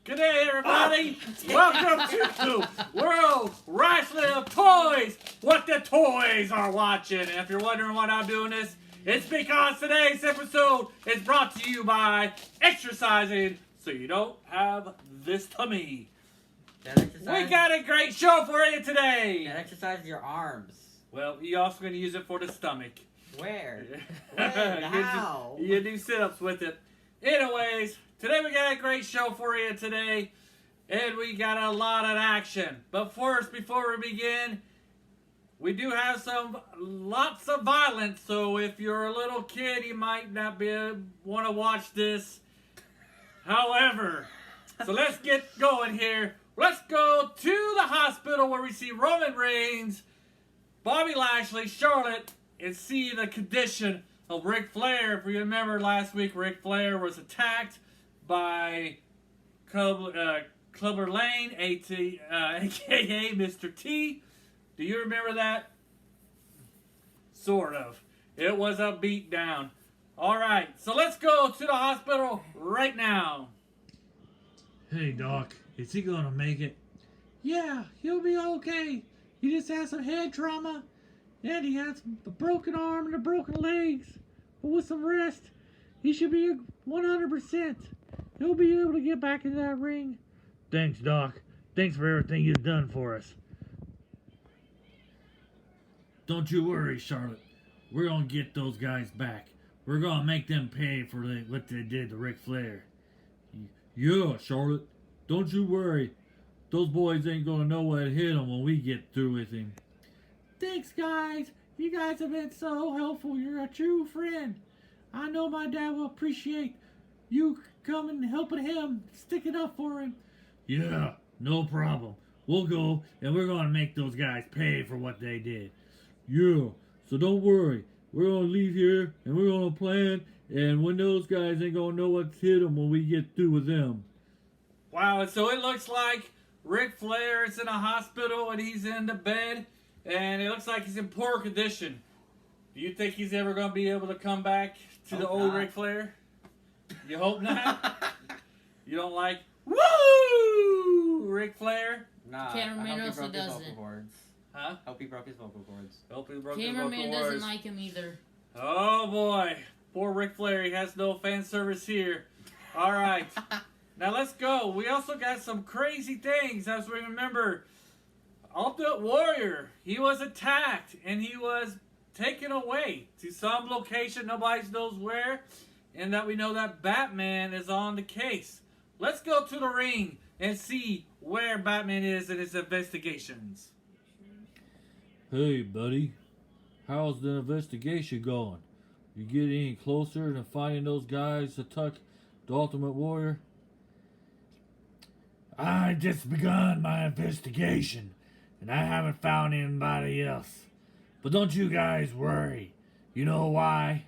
Good day, everybody. Welcome to World Wrestling of Toys. What the toys are watching. And if you're wondering why I'm doing this, it's because today's episode is brought to you by exercising so you don't have this tummy. We got a great show for you today. That exercises your arms. Well, you're also going to use it for the stomach. Where? How? You do sit-ups with it. Anyways, today we got a great show for you today, and we got a lot of action. But first, before we begin, we do have lots of violence. So if you're a little kid, you might not want to watch this. However, so let's get going here. Let's go to the hospital where we see Roman Reigns, Bobby Lashley, Charlotte, and see the condition of Ric Flair. If you remember last week, Ric Flair was attacked by Clubber Lane, a.k.a. Mr. T. Do you remember that? Sort of. It was a beatdown. All right, so let's go to the hospital right now. Hey, Doc, is he gonna make it? Yeah, he'll be okay. He just has some head trauma, and he has a broken arm and a broken legs. But with some rest, he should be 100%. He'll be able to get back into that ring. Thanks, Doc. Thanks for everything you've done for us. Don't you worry, Charlotte. We're gonna get those guys back. We're gonna make them pay for what they did to Ric Flair. Yeah, Charlotte. Don't you worry. Those boys ain't gonna know what hit them when we get through with him. Thanks, guys. You guys have been so helpful. You're a true friend. I know my dad will appreciate you coming and helping him, sticking up for him. Yeah, no problem. We'll go, and we're gonna make those guys pay for what they did. Yeah, so don't worry. We're gonna leave here, and we're gonna plan, and when those guys ain't gonna know what's hit them when we get through with them. Wow, and so it looks like Ric Flair is in a hospital, and he's in the bed, and it looks like he's in poor condition. Do you think he's ever going to be able to come back to the old Ric Flair? You hope not? You don't like, woo, Ric Flair? Nah, Cameraman also doesn't. Huh? Hope he broke his vocal cords. Hope he broke his vocal Cameraman cords. doesn't like him either. Oh boy, poor Ric Flair. He has no fan service here. All right, now let's go. We also got some crazy things. As we remember, Ultimate Warrior, he was attacked and he was taken away to some location, nobody knows where, and that we know that Batman is on the case. Let's go to the ring and see where Batman is in his investigations. Hey, buddy. How's the investigation going? You get any closer to finding those guys that took the Ultimate Warrior? I just begun my investigation, and I haven't found anybody else. But don't you guys worry. You know why?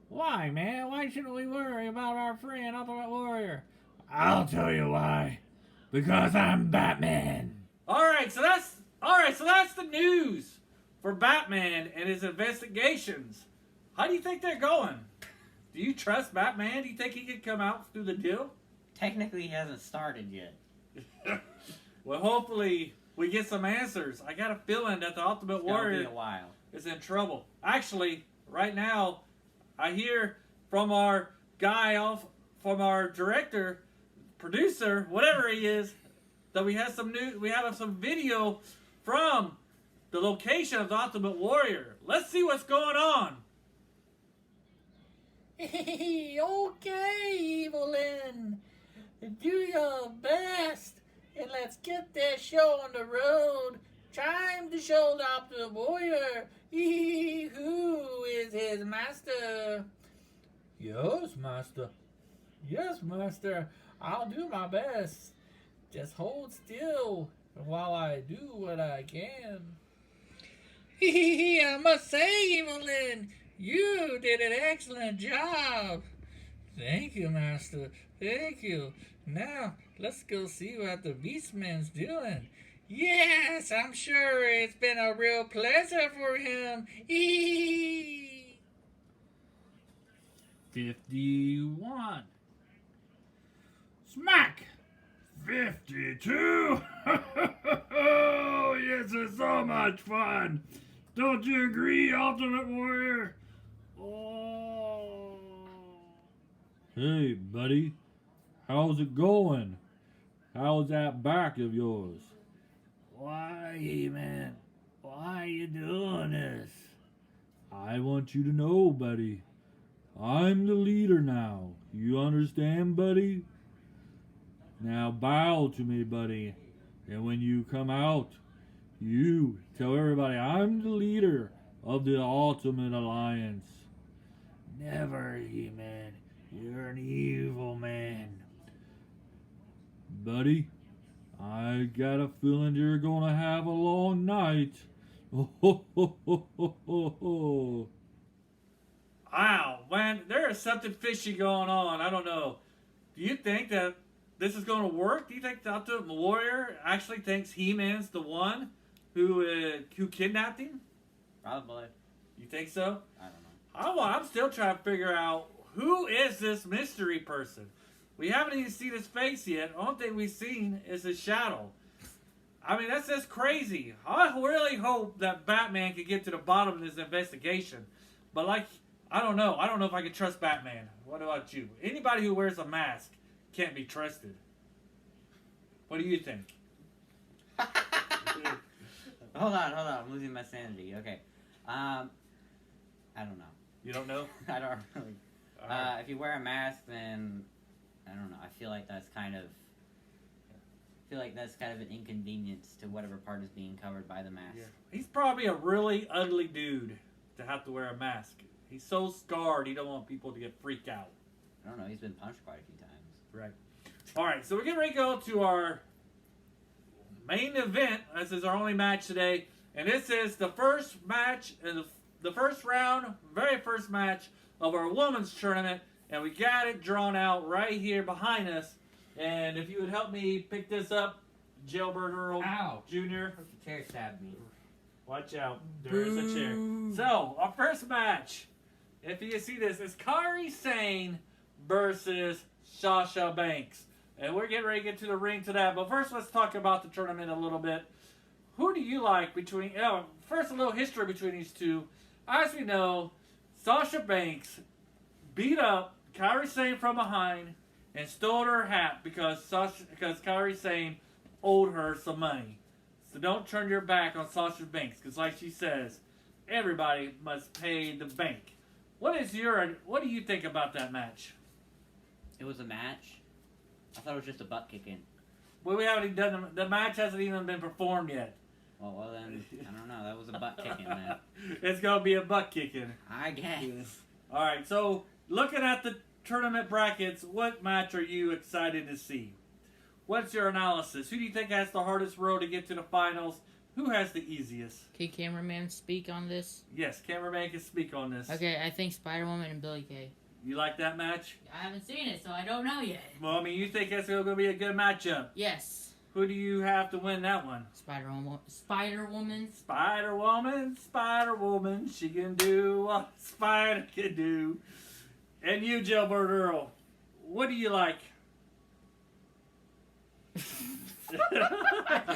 Why, man? Why shouldn't we worry about our friend Ultimate Warrior? I'll tell you why. Because I'm Batman. All right, so that's the news for Batman and his investigations. How do you think they're going? Do you trust Batman? Do you think he could come out through the deal? Technically, he hasn't started yet. Well, hopefully we get some answers. I got a feeling that the Ultimate Warrior Be a while. is in trouble. Actually, right now, I hear from our from our director, producer, whatever he is, that we have some video from the location of the Ultimate Warrior. Let's see what's going on. Hey, okay, Evelyn. Do your best, and let's get this show on the road. Time to show the Ultimate Warrior who is his master. Yes, master. Yes, master. I'll do my best. Just hold still while I do what I can. I must say, Evelyn, you did an excellent job. Thank you, master. Thank you. Now, let's go see what the Beastman's doing. Yes, I'm sure it's been a real pleasure for him. 51. Smack! 52? Oh, yes, it's so much fun. Don't you agree, Ultimate Warrior? Oh. Hey, buddy. How's it going? How's that back of yours? Why, man? Why you doing this? I want you to know, buddy. I'm the leader now. You understand, buddy? Now bow to me, buddy. And when you come out, you tell everybody I'm the leader of the Ultimate Alliance. Never, He-Man. You're an evil man. Buddy, I got a feeling you're gonna have a long night. Wow, man, there is something fishy going on. I don't know. Do you think that this is going to work? Do you think the Ultimate Warrior actually thinks He-Man's the one who kidnapped him? Probably. You think so? I don't know. I'm still trying to figure out who is this mystery person. We haven't even seen his face yet. The only thing we've seen is his shadow. I mean, that's just crazy. I really hope that Batman can get to the bottom of this investigation. But like, I don't know. I don't know if I can trust Batman. What about you? Anybody who wears a mask can't be trusted. What do you think? Hold on. I'm losing my sanity. Okay. I don't know. You don't know? I don't really. If you wear a mask, then I don't know. I feel like that's kind of an inconvenience to whatever part is being covered by the mask. Yeah. He's probably a really ugly dude to have to wear a mask. He's so scarred, he don't want people to get freaked out. I don't know. He's been punched quite a few times. Right. All right, so we're getting ready to go to our main event. This is our only match today, and this is the first match in the first round, very first match of our women's tournament, and we got it drawn out right here behind us. And if you would help me pick this up, Jailbird Earl Ow. Jr. The chair stabbed me. Watch out. There is a chair. So, our first match, if you see this, is Kairi Sane versus Sasha Banks. And we're getting ready to get to the ring to that. But first, let's talk about the tournament a little bit. Who do you like between... first, a little history between these two. As we know, Sasha Banks beat up Kairi Sane from behind and stole her hat because Kairi Sane owed her some money. So don't turn your back on Sasha Banks, because like she says, everybody must pay the bank. What do you think about that match? It was a match. I thought it was just a butt kicking. Well, we haven't even done the match hasn't even been performed yet. Well then, I don't know. That was a butt kicking then. It's gonna be a butt kicking. I guess. All right. So looking at the tournament brackets, what match are you excited to see? What's your analysis? Who do you think has the hardest road to get to the finals? Who has the easiest? Can cameraman speak on this? Yes, cameraman can speak on this. Okay, I think Spider-Woman and Billy Kay. You like that match? I haven't seen it, so I don't know yet. Well, I mean, you think that's going to be a good matchup. Yes. Who do you have to win that one? Spider-Woman. Spider-Woman, she can do what a spider can do. And you, Jailbird Earl, what do you like?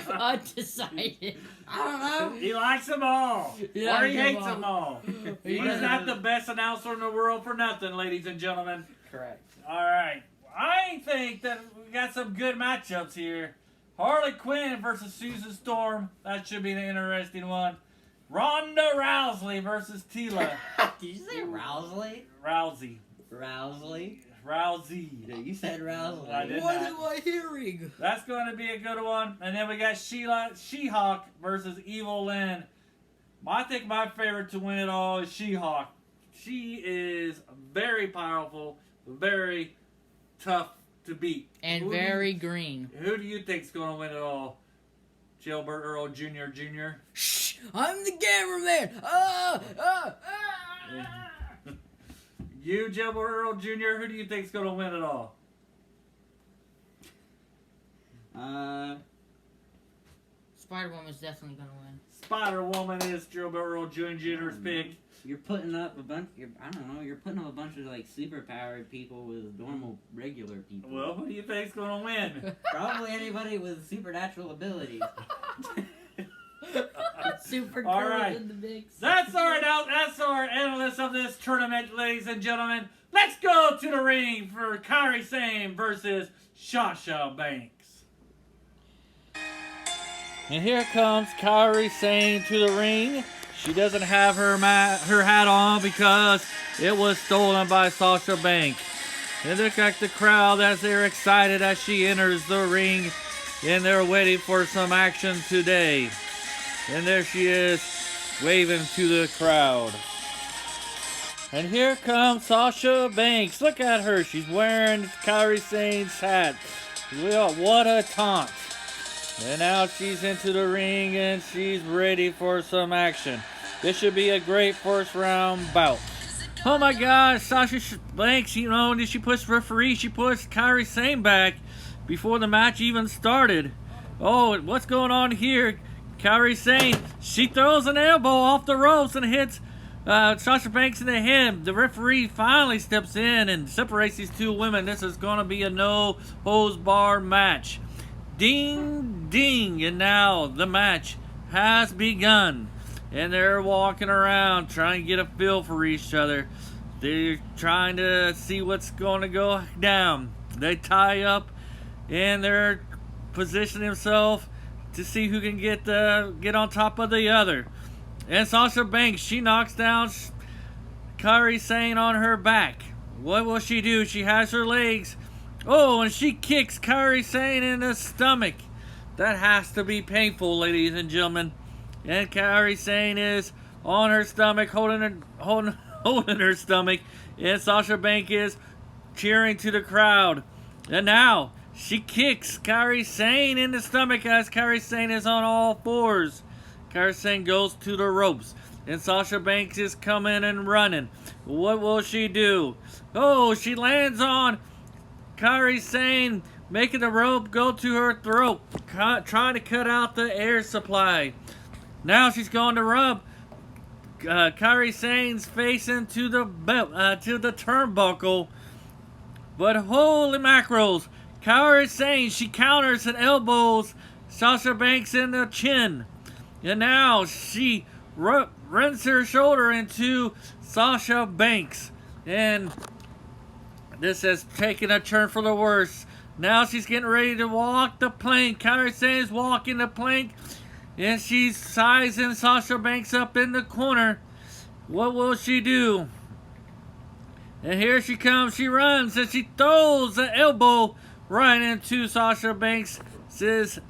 Undecided. I don't know. He likes them all. Yeah, or he hates them all. He He's doesn't- not the best announcer in the world for nothing, ladies and gentlemen. Correct. All right. I think that we got some good matchups here. Harley Quinn versus Susan Storm. That should be an interesting one. Ronda Rousey versus Tila. Did you say Rousley? Rousey. Rousey? Rousey. You said Rousey. I did What not. am I hearing? That's going to be a good one. And then we got She-Hulk versus Evil Lynn. I think my favorite to win it all is She-Hulk. She is very powerful, very tough to beat. And very green. Who do you think's going to win it all? Jailbird Earl Jr. Shh! I'm the cameraman! You, Jailbird Earl Jr., who do you think's going to win it all? Spider-Woman's definitely gonna win. Spider-Woman is Jailbird Earl Jr.'s pick. You're putting up a bunch. I don't know. You're putting up a bunch of like superpowered people with normal, regular people. Well, who do you think's gonna win? Probably anybody with supernatural abilities. Super All cool right. in the mix. That's our analyst of this tournament, ladies and gentlemen. Let's go to the ring for Kairi Sane versus Sasha Banks. And here comes Kairi Sane to the ring. She doesn't have her hat on because it was stolen by Sasha Banks. And look at the crowd as they're excited as she enters the ring, and they're waiting for some action today. And there she is, waving to the crowd. And here comes Sasha Banks. Look at her. She's wearing Kairi Sane's hat. Well, what a taunt. And now she's into the ring and she's ready for some action. This should be a great first round bout. Oh my gosh, Sasha Banks, did she push referee? She pushed Kairi Sane back before the match even started. Oh, what's going on here? Kairi Sane, she throws an elbow off the ropes and hits Sasha Banks in the head. The referee finally steps in and separates these two women. This is going to be a no-holds-barred match. Ding, ding, and now the match has begun. And they're walking around trying to get a feel for each other. They're trying to see what's going to go down. They tie up and they're positioning themselves to see who can get on top of the other. And Sasha Banks, she knocks down Kairi Sane on her back. What will she do? She has her legs. Oh, and she kicks Kairi Sane in the stomach. That has to be painful, ladies and gentlemen. And Kairi Sane is on her stomach, holding her stomach. And Sasha Banks is cheering to the crowd. And now she kicks Kairi Sane in the stomach as Kairi Sane is on all fours. Kairi Sane goes to the ropes. And Sasha Banks is coming and running. What will she do? Oh, she lands on Kairi Sane, making the rope go to her throat, trying to cut out the air supply. Now she's going to rub Kairi Sane's face into the turnbuckle. But holy mackerels, Kairi Sane, she counters and elbows Sasha Banks in the chin. And now she runs her shoulder into Sasha Banks. And this has taken a turn for the worse. Now she's getting ready to walk the plank. Kairi Sane is walking the plank. And she's sizing Sasha Banks up in the corner. What will she do? And here she comes. She runs and she throws an elbow right into Sasha Banks'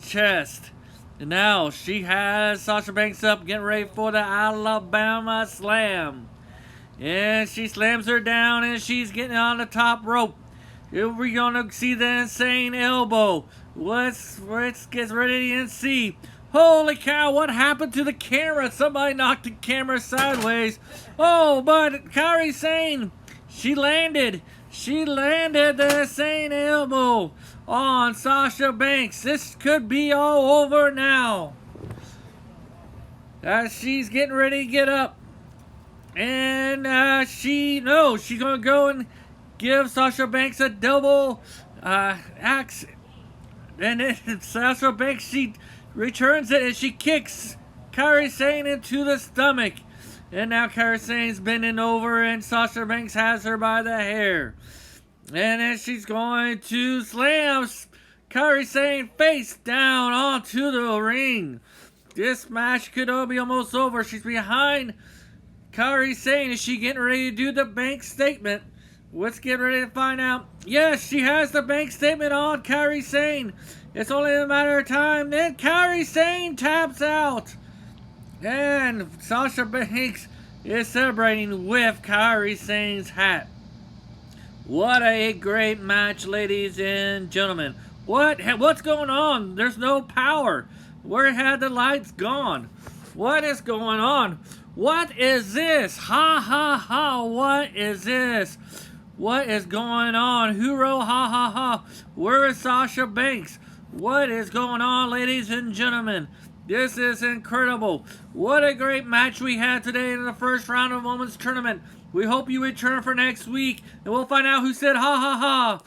chest. And now she has Sasha Banks up, getting ready for the Alabama Slam. And she slams her down and she's getting on the top rope. Here we're going to see the insane elbow. Let's get ready and see. Holy cow, what happened to the camera? Somebody knocked the camera sideways. Oh, but Kairi Sane, she landed the insane elbow on Sasha Banks. This could be all over now. As she's getting ready to get up. And she's going to go and give Sasha Banks a double axe. And then Sasha Banks, she returns it and she kicks Kairi Sane into the stomach. And now Kairi Sane's bending over and Sasha Banks has her by the hair. And then she's going to slam Kairi Sane face down onto the ring. This match could all be almost over. She's behind Kairi Sane. Is she getting ready to do the bank statement? Let's get ready to find out. Yes, she has the bank statement on Kairi Sane. It's only a matter of time. Then Kairi Sane taps out. And Sasha Banks is celebrating with Kairi Sane's hat. What a great match, ladies and gentlemen. What's going on? There's no power. Where had the lights gone? What is going on? What is this? Ha ha ha. What is this? What is going on? Hoorah, ha ha ha. Where is Sasha Banks? What is going on, ladies and gentlemen? This is incredible. What a great match we had today in the first round of women's tournament. We hope you return for next week, and we'll find out who said ha ha ha.